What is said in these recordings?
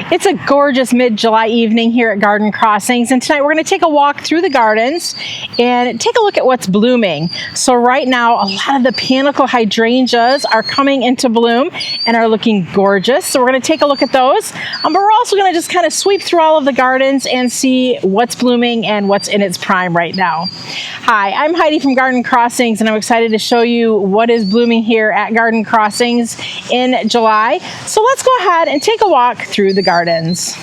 It's a gorgeous mid-July evening here at Garden Crossings, and tonight we're going to take a walk through the gardens and take a look at what's blooming. So right now a lot of the panicle hydrangeas are coming into bloom and are looking gorgeous, so we're going to take a look at those. But we're also going to just kind of sweep through all of the gardens and see what's blooming and what's in its prime right now. Hi, I'm Heidi from Garden Crossings, and I'm excited to show you what is blooming here at Garden Crossings in July. So let's go ahead and take a walk through the gardens.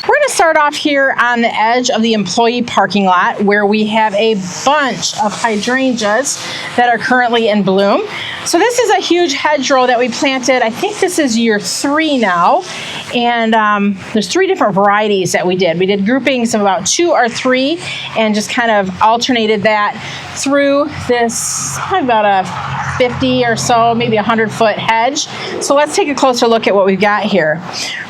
We're going to start off here on the edge of the employee parking lot where we have a bunch of hydrangeas that are currently in bloom. So this is a huge hedgerow that we planted. I think this is year 3 now, and there's 3 different varieties that we did. We did groupings of about 2 or 3 and just kind of alternated that through this about a 50 or so, maybe 100-foot hedge. So let's take a closer look at what we've got here.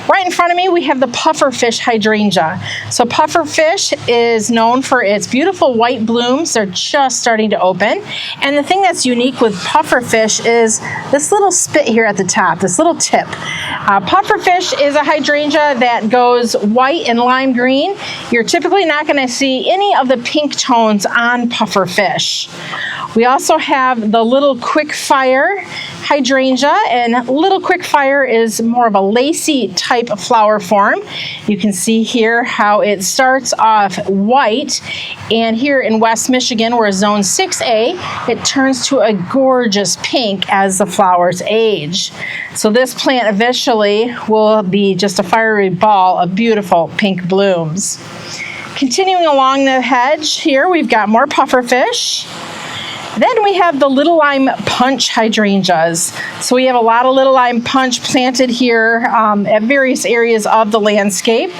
Right in front of me, we have the pufferfish hydrangea. So pufferfish is known for its beautiful white blooms. They're just starting to open. And the thing that's unique with pufferfish is this little spit here at the top, this little tip. Pufferfish is a hydrangea that goes white and lime green. You're typically not going to see any of the pink tones on pufferfish. We also have the little quick fire hydrangea, and little quick fire is more of a lacy type of flower form. You can see here how it starts off white, and here in West Michigan, we're zone 6A, it turns to a gorgeous pink as the flowers age. So this plant eventually will be just a fiery ball of beautiful pink blooms. Continuing along the hedge here, we've got more pufferfish. Then we have the little lime punch hydrangeas. So we have a lot of little lime punch planted here at various areas of the landscape.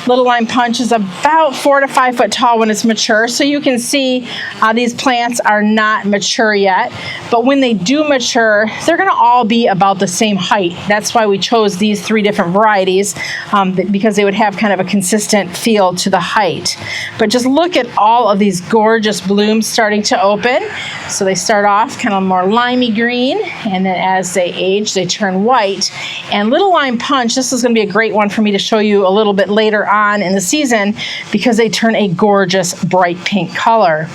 Little lime punch is about 4 to 5 foot tall when it's mature. So you can see these plants are not mature yet. But when they do mature, they're going to all be about the same height. That's why we chose these 3 different varieties, because they would have kind of a consistent feel to the height. But just look at all of these gorgeous blooms starting to open. So they start off kind of more limey green, and then as they age, they turn white. And little lime punch, this is going to be a great one for me to show you a little bit later on in the season because they turn a gorgeous bright pink color.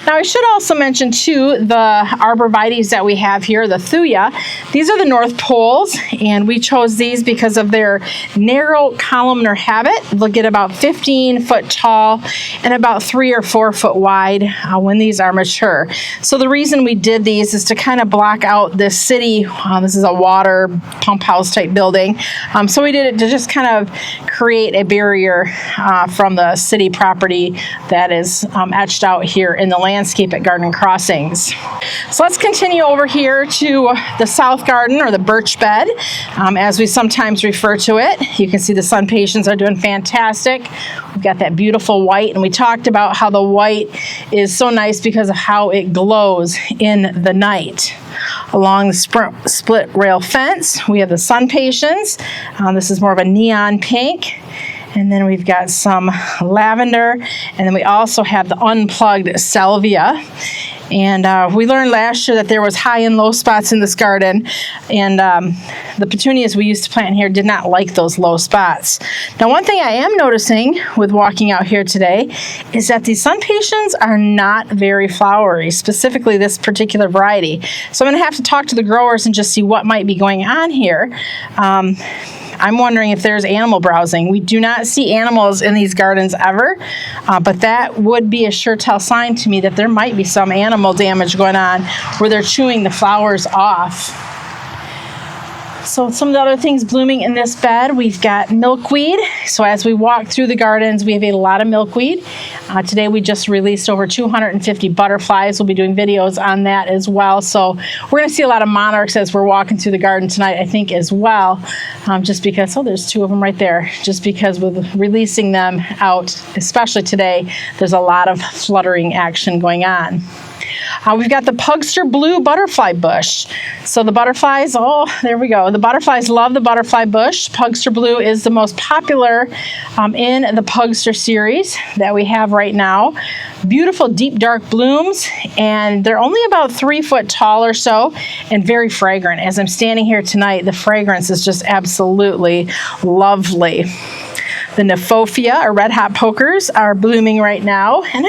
Now I should also mention too the arborvitaes that we have here, the thuya. These are the North Poles, and we chose these because of their narrow columnar habit. They'll get about 15 foot tall and about 3 or 4 foot wide when these are mature. So the reason we did these is to kind of block out this city. This is a water pump house type building. So we did it to just kind of create a barrier from the city property that is etched out here in the landscape at Garden Crossings. So let's continue over here to the south garden, or the birch bed, as we sometimes refer to it. You can see the Sunpatiens are doing fantastic. We've got that beautiful white, and we talked about how the white is so nice because of how it glows in the night. Along the split rail fence, we have the Sunpatiens. This is more of a neon pink. And then we've got some lavender, and then we also have the unplugged salvia. And we learned last year that there was high and low spots in this garden, and the petunias we used to plant here did not like those low spots. Now one thing I am noticing with walking out here today is that these Sunpatiens are not very flowery, specifically this particular variety. So I'm going to have to talk to the growers and just see what might be going on here. I'm wondering if there's animal browsing. We do not see animals in these gardens ever, but that would be a sure tell sign to me that there might be some animal damage going on where they're chewing the flowers off. So some of the other things blooming in this bed, we've got milkweed. So as we walk through the gardens, we have a lot of milkweed. Today we just released over 250 butterflies. We'll be doing videos on that as well. So we're going to see a lot of monarchs as we're walking through the garden tonight, I think, as well. Just because, oh, there's 2 of them right there. Just because with releasing them out, especially today, there's a lot of fluttering action going on. We've got the Pugster Blue Butterfly Bush. So the butterflies, oh, there we go. The butterflies love the butterfly bush. Pugster Blue is the most popular in the Pugster series that we have right now. Beautiful deep dark blooms, and they're only about 3 foot tall or so, and very fragrant. As I'm standing here tonight, the fragrance is just absolutely lovely. The Kniphofia, or red hot pokers, are blooming right now, and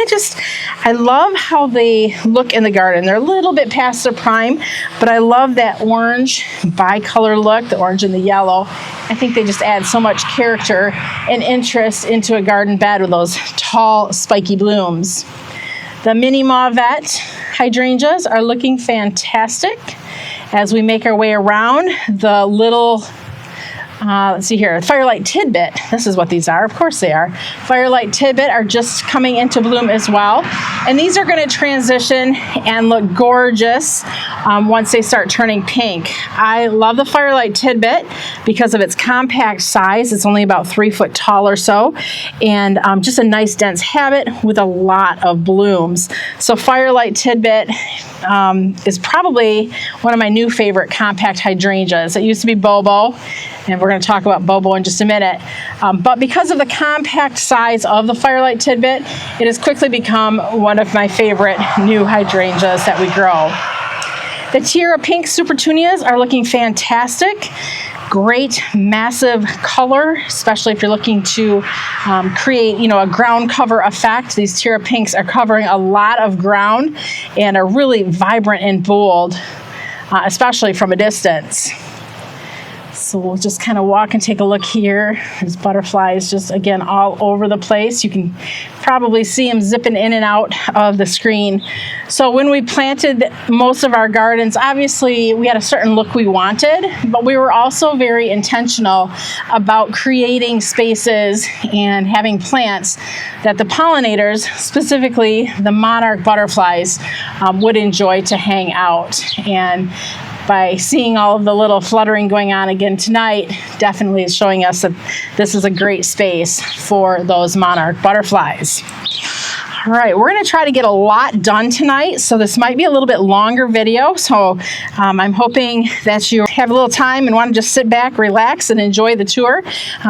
I love how they look in the garden. They're a little bit past their prime, but I love that orange bicolor look, the orange and the yellow. I think they just add so much character and interest into a garden bed with those tall, spiky blooms. The mini mauvette hydrangeas are looking fantastic as we make our way around the little let's see here, Firelight Tidbit. This is what these are. Of course they are. Firelight Tidbit are just coming into bloom as well. And these are going to transition and look gorgeous once they start turning pink. I love the Firelight Tidbit because of its compact size. It's only about 3 foot tall or so. And just a nice dense habit with a lot of blooms. So Firelight Tidbit is probably one of my new favorite compact hydrangeas. It used to be Bobo, and we're going to talk about Bobo in just a minute. But because of the compact size of the Firelight Tidbit, it has quickly become one of my favorite new hydrangeas that we grow. The Tiara Pink Supertunias are looking fantastic. Great, massive color, especially if you're looking to create, a ground cover effect. These Tiara Pinks are covering a lot of ground and are really vibrant and bold, especially from a distance. So we'll just kind of walk and take a look here. There's butterflies just, again, all over the place. You can probably see them zipping in and out of the screen. So when we planted most of our gardens, obviously we had a certain look we wanted, but we were also very intentional about creating spaces and having plants that the pollinators, specifically the monarch butterflies, would enjoy to hang out. And by seeing all of the little fluttering going on again tonight, definitely is showing us that this is a great space for those monarch butterflies. All right, we're going to try to get a lot done tonight, so this might be a little bit longer video. So I'm hoping that you have a little time and want to just sit back, relax, and enjoy the tour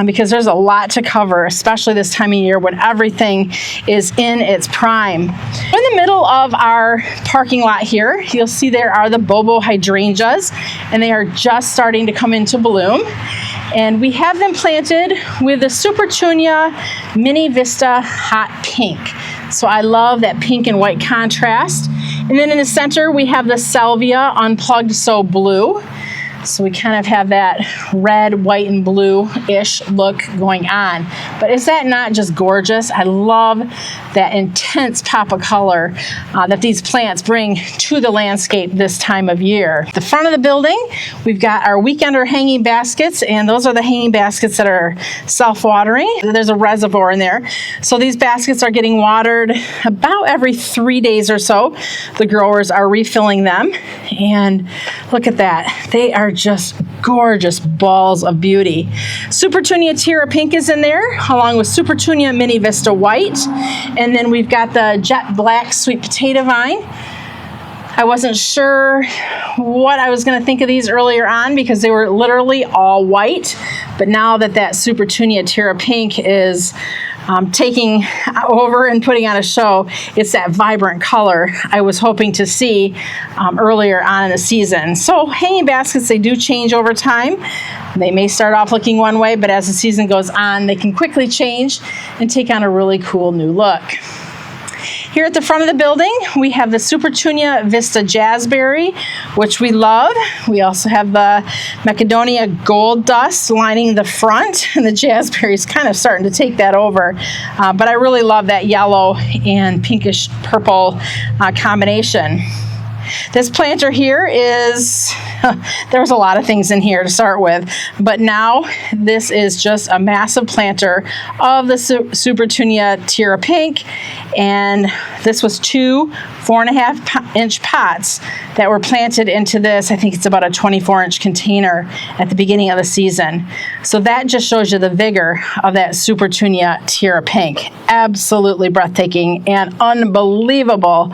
because there's a lot to cover, especially this time of year when everything is in its prime. In the middle of our parking lot here, you'll see there are the Bobo hydrangeas, and they are just starting to come into bloom. And we have them planted with the Supertunia Mini Vista Hot Pink. So I love that pink and white contrast. And then in the center, we have the Salvia Unplugged So Blue. So we kind of have that red, white, and blue-ish look going on. But is that not just gorgeous? I love that intense pop of color that these plants bring to the landscape this time of year. The front of the building, we've got our weekender hanging baskets, and those are the hanging baskets that are self-watering. There's a reservoir in there. So these baskets are getting watered about every 3 days or so. The growers are refilling them, and look at that. They are just gorgeous balls of beauty. Supertunia Tiara Pink is in there, along with Supertunia Mini Vista White. And then we've got the Jet Black Sweet Potato Vine. I wasn't sure what I was going to think of these earlier on because they were literally all white. But now that Supertunia Tiara Pink is taking over and putting on a show, it's that vibrant color I was hoping to see earlier on in the season. So hanging baskets, they do change over time. They may start off looking one way, but as the season goes on, they can quickly change and take on a really cool new look. Here at the front of the building, we have the Supertunia Vista Jazzberry, which we love. We also have the Macedonia Gold Dust lining the front, and the Jazzberry is kind of starting to take that over. But I really love that yellow and pinkish purple combination. This planter here is, there's a lot of things in here to start with, but now this is just a massive planter of the Supertunia Tiara Pink, and This was 2 4.5-inch pots that were planted into this. I think it's about a 24-inch container at the beginning of the season. So that just shows you the vigor of that Supertunia Tiara Pink. Absolutely breathtaking and unbelievable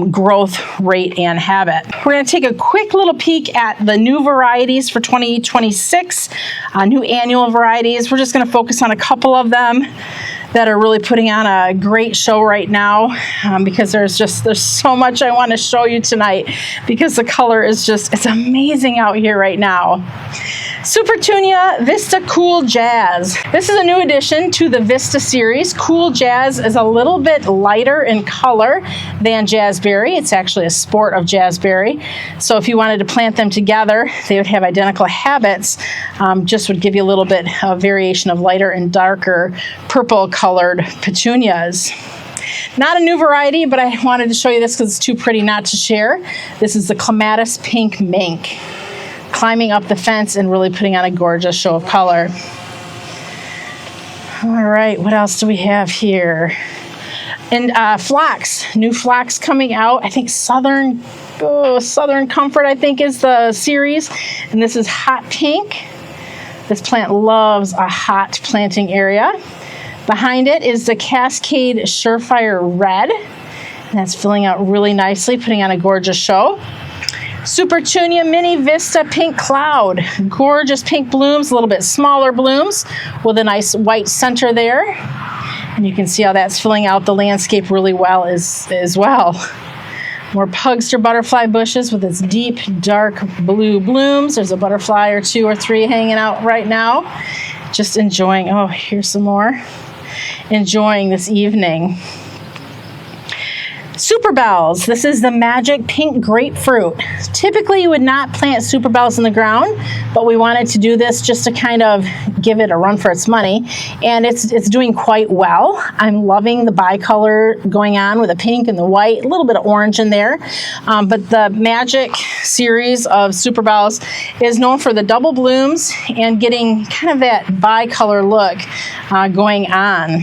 growth rate and habit. We're going to take a quick little peek at the new varieties for 2026, new annual varieties. We're just going to focus on a couple of them that are really putting on a great show right now, because there's so much I want to show you tonight, because the color is it's amazing out here right now. Supertunia Vista Cool Jazz. This is a new addition to the Vista series. Cool Jazz is a little bit lighter in color than Jazzberry. It's actually a sport of Jazzberry. So if you wanted to plant them together, they would have identical habits, just would give you a little bit of variation of lighter and darker purple colored petunias. Not a new variety, but I wanted to show you this because it's too pretty not to share. This is the Clematis Pink Mink, climbing up the fence and really putting on a gorgeous show of color. All right, what else do we have here? And Phlox, new Phlox coming out. I think Southern Comfort, I think, is the series. And this is hot pink. This plant loves a hot planting area. Behind it is the Cascade Surefire Red. And that's filling out really nicely, putting on a gorgeous show. Supertunia Mini Vista Pink Cloud. Gorgeous pink blooms, a little bit smaller blooms with a nice white center there. And you can see how that's filling out the landscape really well as well. More Pugster butterfly bushes with its deep, dark blue blooms. There's a butterfly or 2 or 3 hanging out right now. Just enjoying, oh, here's some more. Enjoying this evening. Super Bells. This is the Magic Pink Grapefruit. Typically you would not plant Super Bells in the ground, but we wanted to do this just to kind of give it a run for its money, and it's doing quite well. I'm loving the bicolor going on with the pink and the white, a little bit of orange in there, but the Magic series of Super Bells is known for the double blooms and getting kind of that bicolor look going on.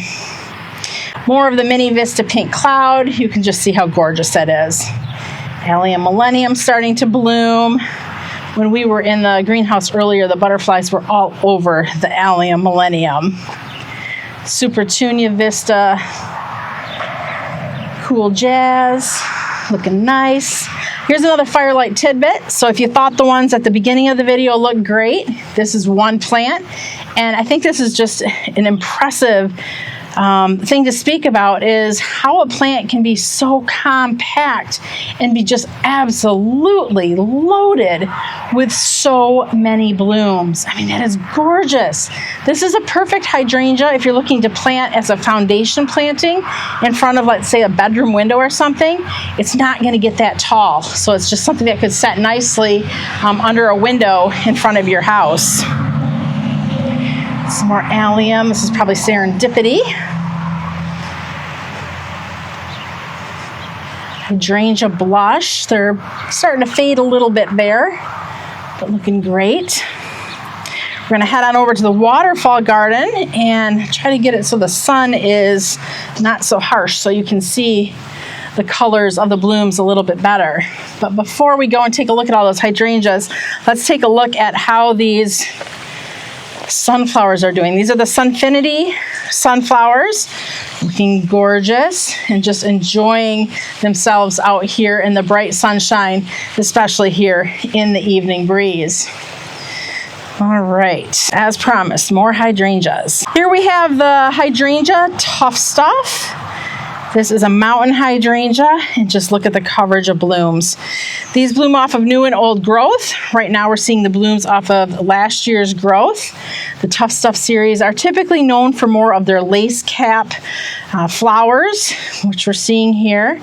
More of the Mini Vista Pink Cloud. You can just see how gorgeous that is. Allium Millennium starting to bloom. When we were in the greenhouse earlier, the butterflies were all over the Allium Millennium. Supertunia Vista Cool Jazz, looking nice. Here's another Firelight tidbit. So if you thought the ones at the beginning of the video looked great, this is one plant. And I think this is just an impressive thing to speak about, is how a plant can be so compact and be just absolutely loaded with so many blooms. I mean, that is gorgeous. This is a perfect hydrangea if you're looking to plant as a foundation planting in front of, let's say, a bedroom window or something. It's not going to get that tall, so it's just something that could set nicely under a window in front of your house. Some more allium. This is probably serendipity. Hydrangea blush. They're starting to fade a little bit there, but looking great. We're going to head on over to the Waterfall garden and try to get it so the sun is not so harsh, so you can see the colors of the blooms a little bit better. But before we go and take a look at all those hydrangeas, let's take a look at how these sunflowers are doing. These are the Sunfinity sunflowers, looking gorgeous and just enjoying themselves out here in the bright sunshine, especially here in the evening breeze. All right, as promised, more hydrangeas. Here we have the hydrangea Tough Stuff. This is a mountain hydrangea, and just look at the coverage of blooms. These bloom off of new and old growth. Right now we're seeing the blooms off of last year's growth. The Tough Stuff series are typically known for more of their lace cap flowers, which we're seeing here,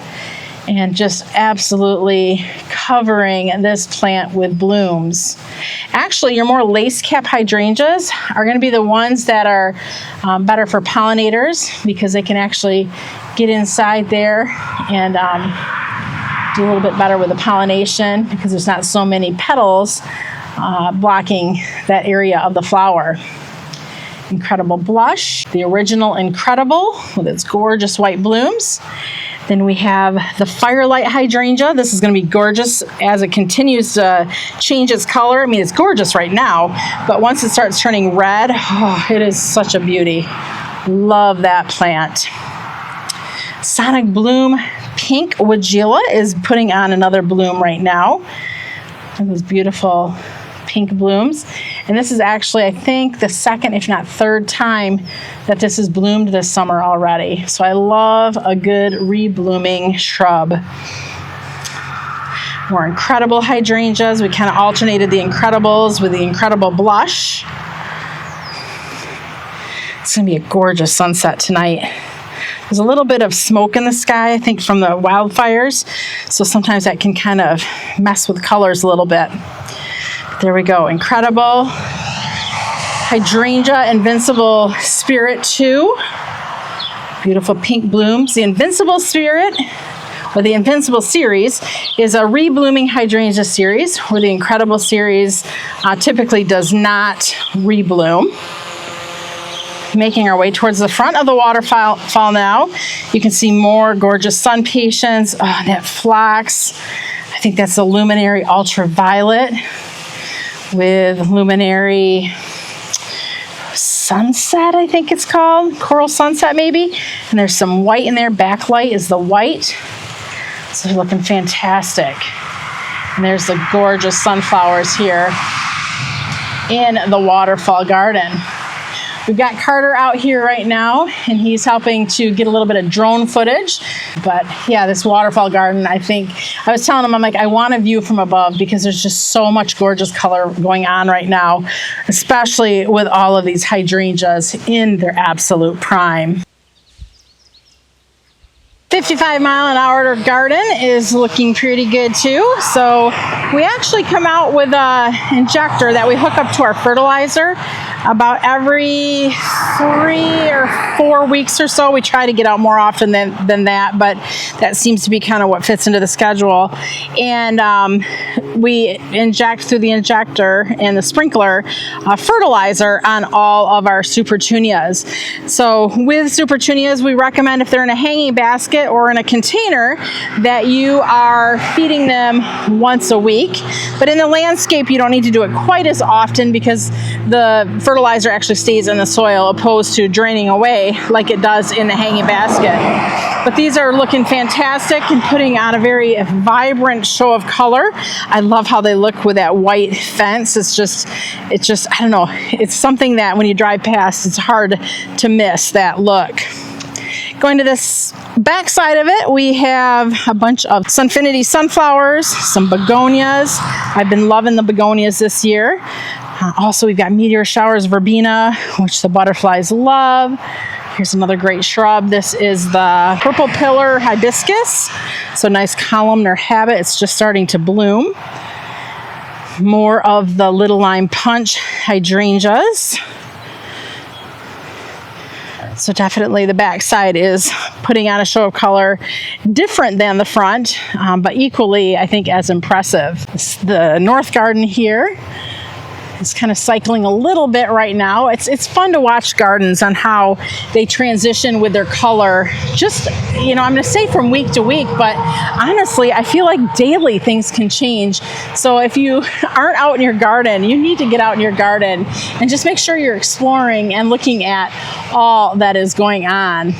and just absolutely covering this plant with blooms. Actually, your more lace cap hydrangeas are going to be the ones that are better for pollinators, because they can actually get inside there and do a little bit better with the pollination, because there's not so many petals blocking that area of the flower. Incredible Blush, the original Incredible with its gorgeous white blooms. Then we have the Firelight Hydrangea. This is going to be gorgeous as it continues to change its color. I mean, it's gorgeous right now, but once it starts turning red, oh, it is such a beauty. Love that plant. Sonic Bloom Pink Weigela is putting on another bloom right now. Look at those beautiful pink blooms. And this is actually, I think, the second, if not third time that this has bloomed this summer already. So I love a good reblooming shrub. More incredible hydrangeas. We kind of alternated the incredibles with the incredible blush. It's going to be a gorgeous sunset tonight. There's a little bit of smoke in the sky, I think, from the wildfires. So sometimes that can kind of mess with colors a little bit. There we go. Incredible. Hydrangea Invincible Spirit 2. Beautiful pink blooms. The Invincible Spirit, or the Invincible series, is a reblooming hydrangea series, where the Incredible series typically does not rebloom. Making our way towards the front of the waterfall now. You can see more gorgeous Sunpatiens. Oh, that Phlox. I think that's the Luminary Ultraviolet with Luminary Sunset, I think it's called. Coral Sunset, maybe. And there's some white in there. Backlight is the white. So they're looking fantastic. And there's the gorgeous sunflowers here in the waterfall garden. We've got Carter out here right now, and he's helping to get a little bit of drone footage. But yeah, this waterfall garden, I think, I was telling him, I'm like, I want a view from above because there's just so much gorgeous color going on right now, especially with all of these hydrangeas in their absolute prime. 55-mile-an-hour garden is looking pretty good too. So we actually come out with an injector that we hook up to our fertilizer about every 3 or 4 weeks or so. We try to get out more often than that, but that seems to be kind of what fits into the schedule. And we inject through the injector and the sprinkler fertilizer on all of our Supertunias. So with Supertunias, we recommend, if they're in a hanging basket or in a container, that you are feeding them once a week. But in the landscape, you don't need to do it quite as often because the fertilizer actually stays in the soil opposed to draining away like it does in the hanging basket. But these are looking fantastic and putting on a very vibrant show of color. I love how they look with that white fence. It's just, I don't know, it's something that when you drive past, it's hard to miss that look. Going to this back side of it, we have a bunch of Sunfinity sunflowers, some begonias. I've been loving the begonias this year. Also, we've got meteor showers verbena, which the butterflies love. Here's another great shrub. This is the purple pillar hibiscus. So nice columnar habit. It's just starting to bloom. More of the little lime punch hydrangeas. So definitely the back side is putting on a show of color different than the front, but equally, I think, as impressive. The north garden here is kind of cycling a little bit right now. It's fun to watch gardens on how they transition with their color. Just, you know, I'm going to say from week to week, but honestly, I feel like daily things can change. So if you aren't out in your garden, you need to get out in your garden and just make sure you're exploring and looking at all that is going on.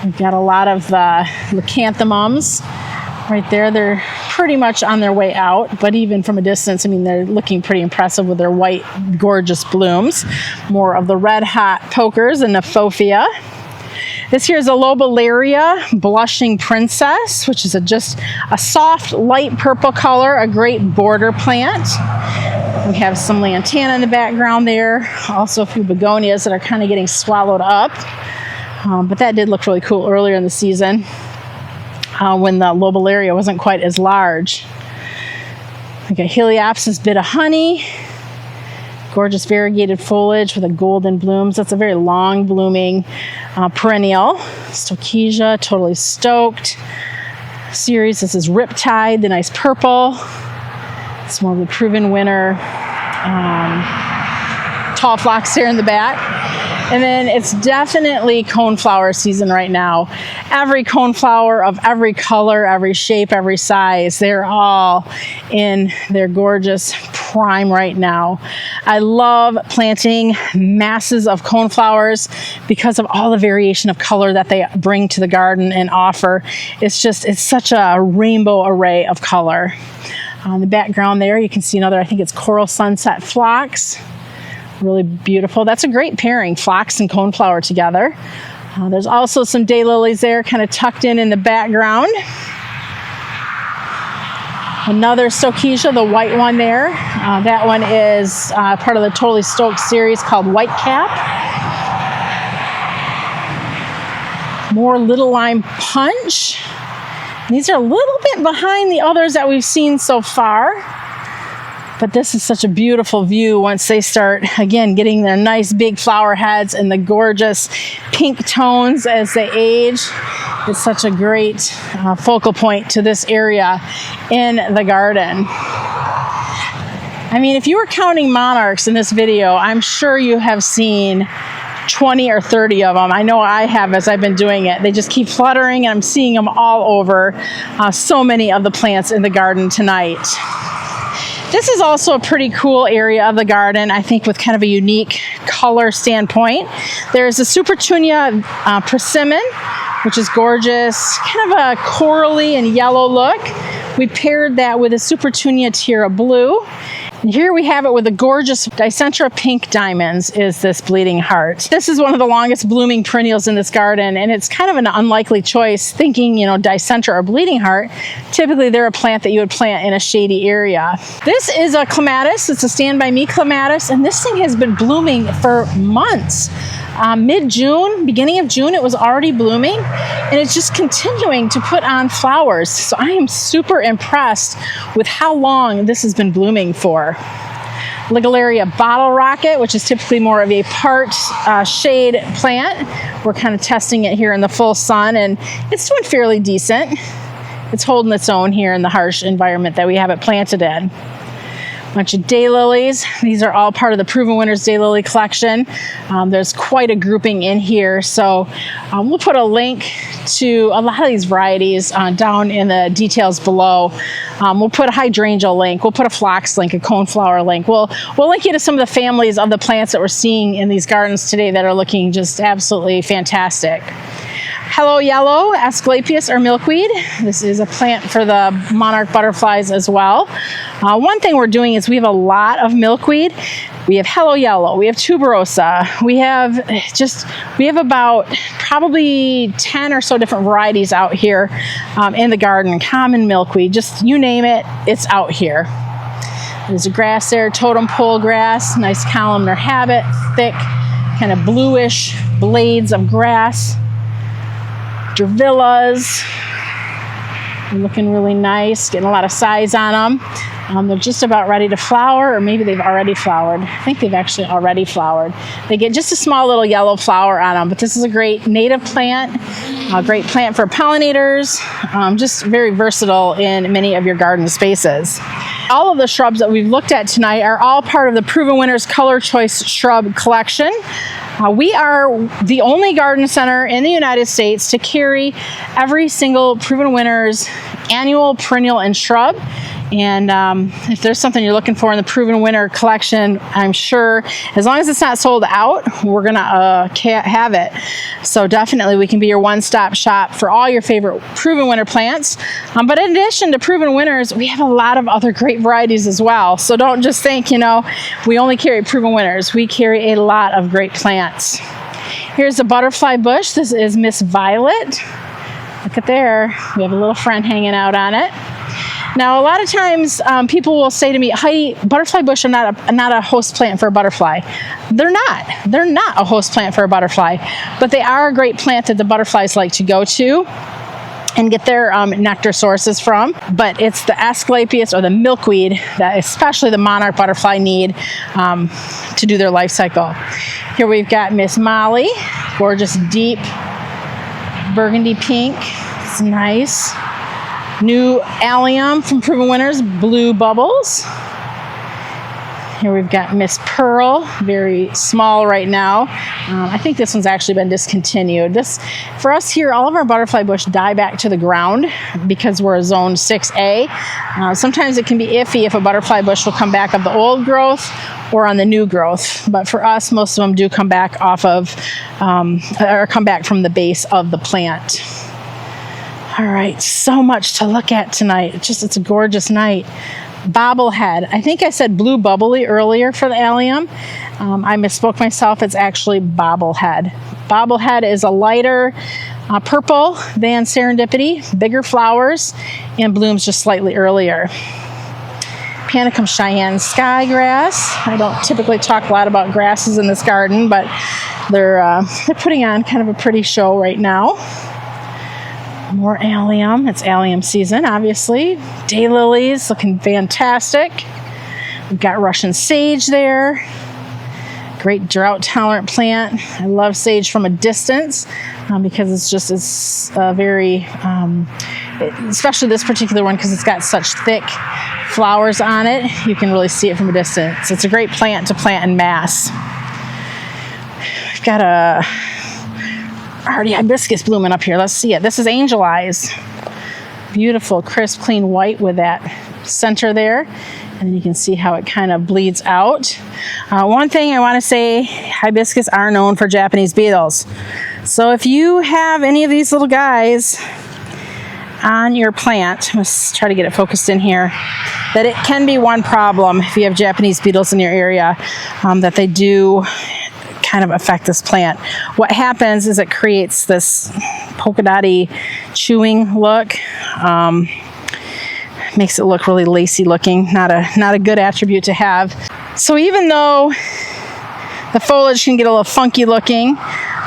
We've got a lot of leucanthemums right there. They're pretty much on their way out, but even from a distance, I mean, they're looking pretty impressive with their white, gorgeous blooms. More of the red hot pokers and Kniphofia. This here is a Buddleia Blushing Princess, which is just a soft, light purple color, a great border plant. We have some lantana in the background there. Also a few begonias that are kind of getting swallowed up. But that did look really cool earlier in the season when the Buddleia wasn't quite as large. We got Heliopsis Bit of Honey. Gorgeous variegated foliage with a golden blooms. That's a very long blooming perennial. Stokesia, Totally Stoked. Series, this is Riptide, the nice purple. It's more of the proven winner. Tall phlox here in the back. And then it's definitely coneflower season right now. Every coneflower of every color, every shape, every size, they're all in their gorgeous prime right now. I love planting masses of coneflowers because of all the variation of color that they bring to the garden and offer. It's such a rainbow array of color. On the background there, you can see another, I think it's Coral Sunset Phlox. Really beautiful. That's a great pairing, phlox and coneflower together. There's also some daylilies there kind of tucked in the background. Another Stokesia, the white one there. That one is part of the Totally Stoked series called White Cap. More Little Lime Punch. These are a little bit behind the others that we've seen so far. But this is such a beautiful view once they start, again, getting their nice big flower heads and the gorgeous pink tones as they age. It's such a great focal point to this area in the garden. I mean, if you were counting monarchs in this video, I'm sure you have seen 20 or 30 of them. I know I have as I've been doing it. They just keep fluttering, and I'm seeing them all over so many of the plants in the garden tonight. This is also a pretty cool area of the garden, I think, with kind of a unique color standpoint. There's a Supertunia persimmon, which is gorgeous, kind of a corally and yellow look. We paired that with a Supertunia Tierra Blue. And here we have it with the gorgeous Dicentra Pink Diamonds is this bleeding heart. This is one of the longest blooming perennials in this garden, and it's kind of an unlikely choice thinking, you know, Dicentra or bleeding heart. Typically they're a plant that you would plant in a shady area. This is a Clematis. It's a Stand By Me Clematis, and this thing has been blooming for months. Mid-June, beginning of June, it was already blooming, and it's just continuing to put on flowers. So I am super impressed with how long this has been blooming for. Ligularia Bottle Rocket, which is typically more of a part shade plant. We're kind of testing it here in the full sun, and it's doing fairly decent. It's holding its own here in the harsh environment that we have it planted in. Bunch of daylilies. These are all part of the Proven Winners Daylily collection. There's quite a grouping in here, so we'll put a link to a lot of these varieties down in the details below. We'll put a hydrangea link, we'll put a phlox link, a coneflower link. We'll link you to some of the families of the plants that we're seeing in these gardens today that are looking just absolutely fantastic. Hello Yellow, Asclepias or Milkweed. This is a plant for the monarch butterflies as well. One thing we're doing is we have a lot of milkweed. We have Hello Yellow, we have Tuberosa, we have about probably 10 or so different varieties out here in the garden. Common milkweed, just you name it, it's out here. There's a grass there, totem pole grass, nice columnar habit, thick, kind of bluish blades of grass. Dravillas, they're looking really nice, getting a lot of size on them. They're just about ready to flower, or maybe they've already flowered. I think they've actually already flowered. They get just a small little yellow flower on them, but this is a great native plant, a great plant for pollinators, just very versatile in many of your garden spaces. All of the shrubs that we've looked at tonight are all part of the Proven Winners Color Choice Shrub Collection. We are the only garden center in the United States to carry every single Proven Winners annual perennial and shrub. And if there's something you're looking for in the Proven Winner collection, I'm sure as long as it's not sold out, we're gonna have it. So definitely we can be your one-stop shop for all your favorite Proven Winner plants. But in addition to Proven Winners, we have a lot of other great varieties as well. So don't just think, you know, we only carry Proven Winners. We carry a lot of great plants. Here's a butterfly bush. This is Miss Violet. Look at there. We have a little friend hanging out on it. Now, a lot of times people will say to me, Heidi, butterfly bush are not a host plant for a butterfly. They're not. They're not a host plant for a butterfly, but they are a great plant that the butterflies like to go to and get their nectar sources from. But it's the Asclepias or the milkweed that especially the monarch butterfly need to do their life cycle. Here we've got Miss Molly, gorgeous deep burgundy pink. It's nice. New allium from Proven Winners, Blue Bubbles. Here we've got Miss Pearl, very small right now. I think this one's actually been discontinued. For us here, all of our butterfly bush die back to the ground because we're a zone 6A. Sometimes it can be iffy if a butterfly bush will come back of the old growth or on the new growth. But for us, most of them do come back off of, or come back from the base of the plant. All right, so much to look at tonight. It's a gorgeous night. Bobblehead. I think I said blue bubbly earlier for the allium. I misspoke myself. It's actually bobblehead. Bobblehead is a lighter purple than serendipity, bigger flowers, and blooms just slightly earlier. Panicum Cheyenne skygrass. I don't typically talk a lot about grasses in this garden, but they're putting on kind of a pretty show right now. More allium. It's allium season, obviously. Daylilies looking fantastic. We've got Russian sage there. Great drought tolerant plant. I love sage from a distance because it's very, especially this particular one because it's got such thick flowers on it. You can really see it from a distance. It's a great plant to plant in mass. We've got a hardy hibiscus blooming up here. Let's see it. This is Angel Eyes. Beautiful, crisp, clean white with that center there. And then you can see how it kind of bleeds out. One thing I want to say, hibiscus are known for Japanese beetles. So if you have any of these little guys on your plant, let's try to get it focused in here, that it can be one problem if you have Japanese beetles in your area, that they do kind of affect this plant. What happens is it creates this polka dotty chewing look. Makes it look really lacy looking. Not a good attribute to have. So even though the foliage can get a little funky looking,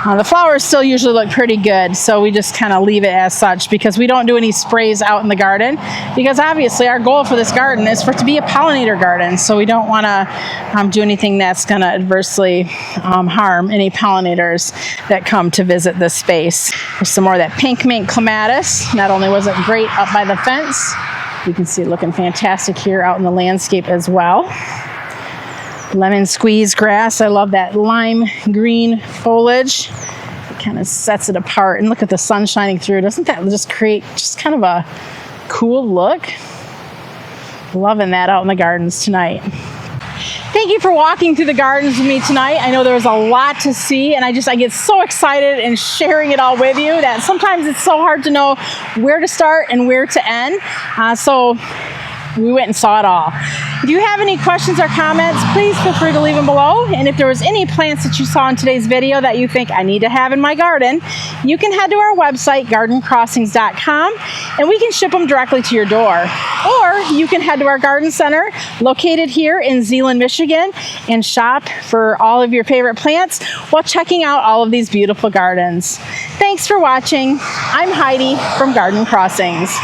the flowers still usually look pretty good, so we just kind of leave it as such because we don't do any sprays out in the garden, because obviously our goal for this garden is for it to be a pollinator garden, so we don't want to do anything that's going to adversely harm any pollinators that come to visit this space. There's some more of that pink mint clematis. Not only was it great up by the fence, you can see it looking fantastic here out in the landscape as well. Lemon squeeze grass. I love that lime green foliage. It kind of sets it apart. And look at the sun shining through. Doesn't that just create just kind of a cool look? Loving that out in the gardens tonight. Thank you for walking through the gardens with me tonight. I know there was a lot to see, and I get so excited and sharing it all with you that sometimes it's so hard to know where to start and where to end. So we went and saw it all. If you have any questions or comments, please feel free to leave them below. And if there was any plants that you saw in today's video that you think I need to have in my garden, you can head to our website, gardencrossings.com, and we can ship them directly to your door. Or you can head to our garden center located here in Zeeland, Michigan, and shop for all of your favorite plants while checking out all of these beautiful gardens. Thanks for watching. I'm Heidi from Garden Crossings.